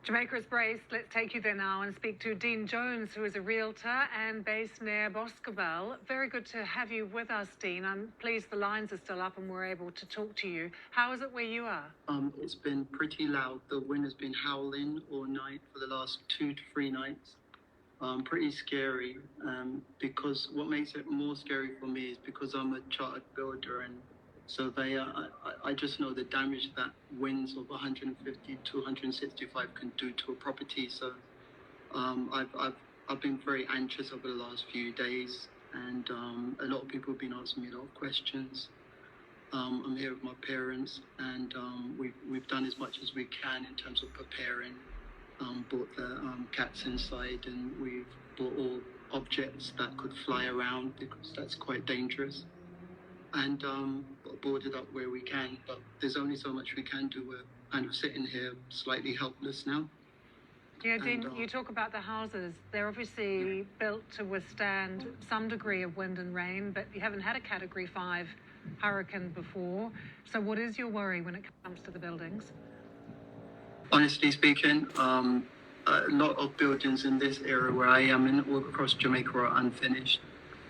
Jamaica is braced. Let's take you there now and speak to Dean Jones, who is a realtor and based near Boscobel. Very good to have you with us, Dean. I'm pleased the lines are still up and we're able to talk to you. How is it where you are? It's been pretty loud. The wind has been howling all night for the last 2 to 3 nights. Pretty scary, because what makes it more scary for me is because I'm a chartered builder, and so I just know the damage that winds of 150 to 165 can do to a property. So I've been very anxious over the last few days, and a lot of people have been asking me a lot of questions. I'm here with my parents, and we've done as much as we can in terms of preparing. Brought the cats inside, and we've brought all objects that could fly around because that's quite dangerous, and boarded up where we can, but there's only so much we can do. We're kind of sitting here slightly helpless now. Yeah, Dean, you talk about the houses. They're obviously built to withstand some degree of wind and rain, but you haven't had a Category 5 hurricane before. So what is your worry when it comes to the buildings? Honestly speaking, a lot of buildings in this area where I am in all across Jamaica are unfinished.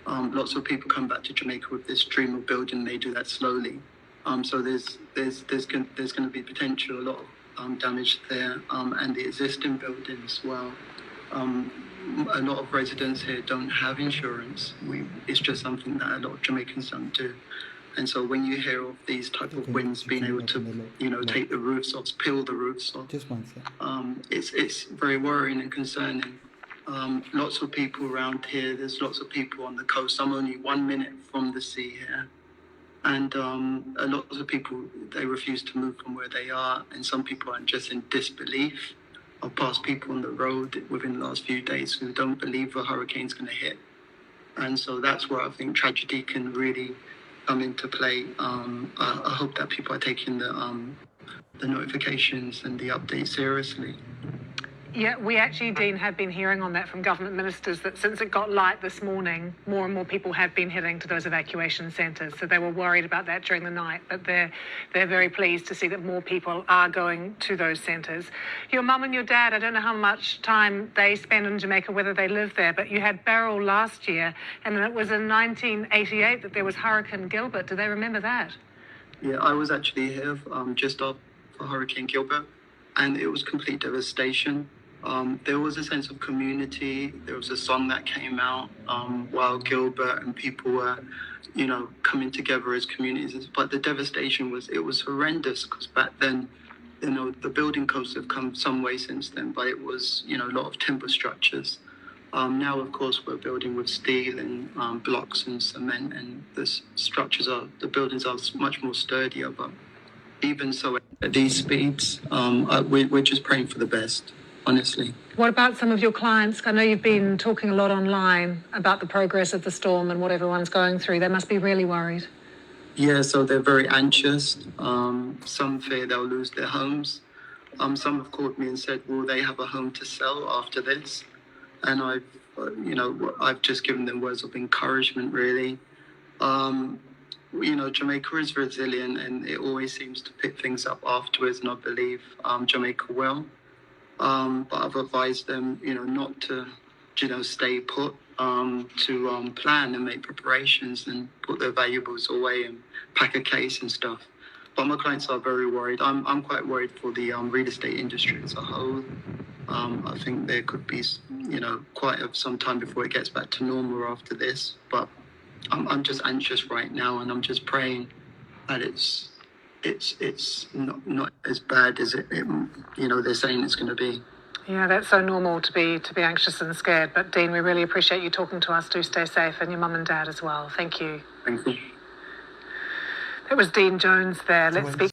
Lots of people come back to Jamaica with this dream of building. They do that slowly. So there's going to be potential a lot of damage there, and the existing buildings. Well, a lot of residents here don't have insurance. It's just something that a lot of Jamaicans don't do. And so when you hear of these type of winds being able to, take the roofs off, peel the roofs off, it's very worrying and concerning. Lots of people around here. There's lots of people on the coast. I'm only 1 minute from the sea here, and a lot of people, they refuse to move from where they are, and some people are just in disbelief. I've passed people on the road within the last few days who don't believe a hurricane's going to hit, and so that's where I think tragedy can really come into play. I hope that people are taking the notifications and the updates seriously. Yeah, we actually, Dean, have been hearing on that from government ministers that since it got light this morning, more and more people have been heading to those evacuation centres. So they were worried about that during the night, but they're very pleased to see that more people are going to those centres. Your mum and your dad, I don't know how much time they spend in Jamaica, whether they live there, but you had Beryl last year, and then it was in 1988 that there was Hurricane Gilbert. Do they remember that? Yeah, I was actually here just after Hurricane Gilbert, and it was complete devastation. There was a sense of community. There was a song that came out while Gilbert and people were, coming together as communities. But the devastation was horrendous, because back then, the building codes have come some way since then, but it was, a lot of timber structures. Now, of course, we're building with steel and blocks and cement, and the buildings are much more sturdier. But even so, at these speeds, we're just praying for the best. Honestly. What about some of your clients? I know you've been talking a lot online about the progress of the storm and what everyone's going through. They must be really worried. Yeah, so they're very anxious. Some fear they'll lose their homes. Some have called me and said, will they have a home to sell after this? And I've just given them words of encouragement, really. Jamaica is resilient, and it always seems to pick things up afterwards, and I believe Jamaica will. But I've advised them, not to, stay put, to plan and make preparations and put their valuables away and pack a case and stuff. But my clients are very worried. I'm quite worried for the real estate industry as a whole. I think there could be, quite some time before it gets back to normal after this. But I'm just anxious right now, and I'm just praying that it's not as bad as it they're saying it's going to be. Yeah, that's so normal to be anxious and scared. But Dean, we really appreciate you talking to us. Do stay safe, and your mum and dad as well. Thank you. Thank you. That was Dean Jones there. Let's speak.